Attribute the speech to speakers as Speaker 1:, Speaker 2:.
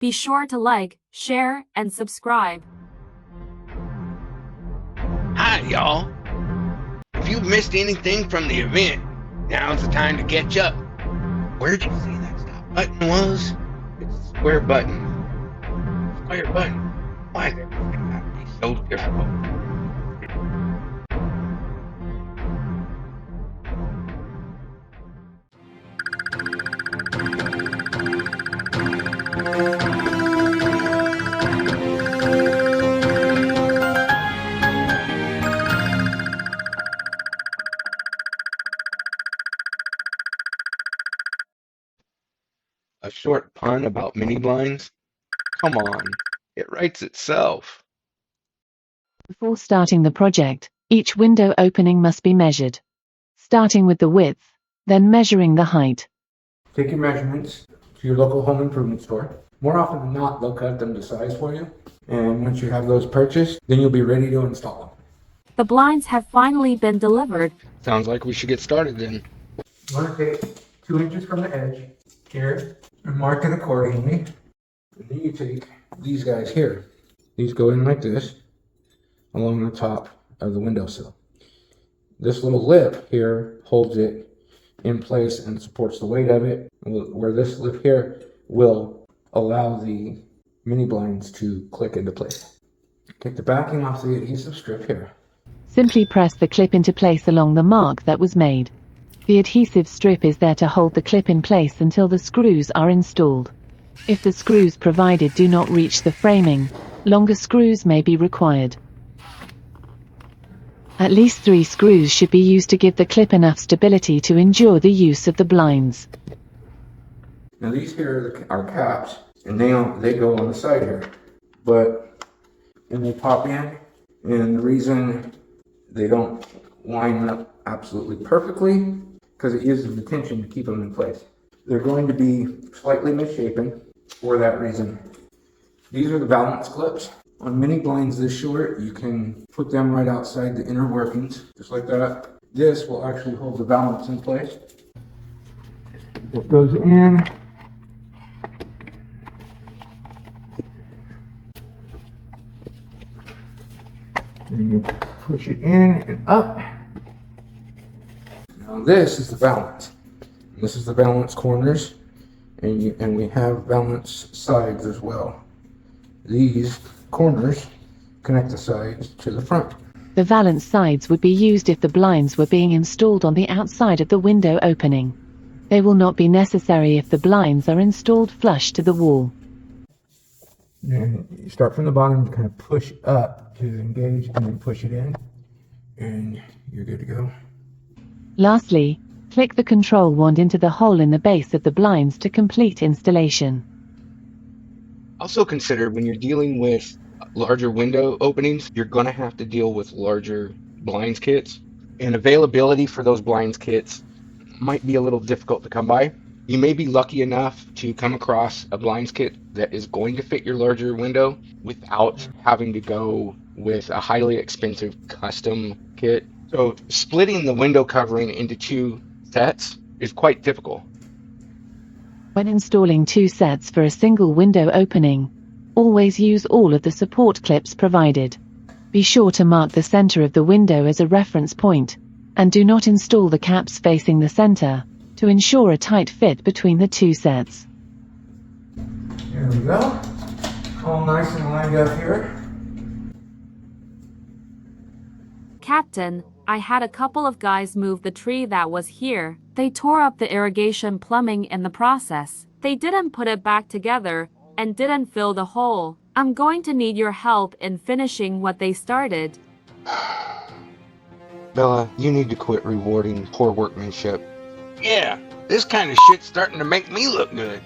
Speaker 1: Be sure to like, share, and subscribe.
Speaker 2: Hi, y'all. If you've missed anything from the event, now's the time to catch up. Where'd you see that stop button was? It's a square button. Square button. Why is everything gotta be so difficult? A short pun about mini blinds? Come on, it writes itself.
Speaker 3: Before starting the project, each window opening must be measured, starting with the width, then measuring the height.
Speaker 4: Take your measurements to your local home improvement store. More often than not, they'll cut them to size for you. And once you have those purchased, then you'll be ready to install them.
Speaker 1: The blinds have finally been delivered.
Speaker 2: Sounds like we should get started then.
Speaker 4: You want to take 2 inches from the edge here and mark it accordingly. And then you take these guys here. These go in like this along the top of the windowsill. This little lip here holds it in place and supports the weight of it, where this lip here will allow the mini blinds to click into place. Take the backing off the adhesive strip here.
Speaker 3: Simply press the clip into place along the mark that was made. The adhesive strip is there to hold the clip in place until the screws are installed. If the screws provided do not reach the framing, longer screws may be required. At least 3 screws should be used to give the clip enough stability to endure the use of the blinds.
Speaker 4: Now these here are caps, and they go on the side here, and they pop in, and the reason they don't line up absolutely perfectly, because it uses the tension to keep them in place. They're going to be slightly misshapen for that reason. These are the balance clips. On mini blinds this short, you can put them right outside the inner workings, just like that. This will actually hold the balance in place. It goes in. And you push it in and up. Now this is the balance. This is the balance corners, and we have balance sides as well. These corners connect the sides to the front.
Speaker 3: The valance sides would be used if the blinds were being installed on the outside of the window opening. They will not be necessary if the blinds are installed flush to the wall.
Speaker 4: And you start from the bottom, kind of push up to engage, and then push it in, and you're good to go.
Speaker 3: Lastly, click the control wand into the hole in the base of the blinds to complete installation.
Speaker 2: Also consider when you're dealing with larger window openings, you're going to have to deal with larger blinds kits. And availability for those blinds kits might be a little difficult to come by. You may be lucky enough to come across a blinds kit that is going to fit your larger window without having to go with a highly expensive custom kit. So splitting the window covering into 2 sets is quite difficult.
Speaker 3: When installing 2 sets for a single window opening, always use all of the support clips provided. Be sure to mark the center of the window as a reference point, and do not install the caps facing the center, to ensure a tight fit between the 2 sets.
Speaker 4: There we go. All nice and lined up here.
Speaker 1: Captain, I had a couple of guys move the tree that was here. They tore up the irrigation plumbing in the process. They didn't put it back together and didn't fill the hole. I'm going to need your help in finishing what they started.
Speaker 2: Bella, you need to quit rewarding poor workmanship. Yeah, this kind of shit's starting to make me look good.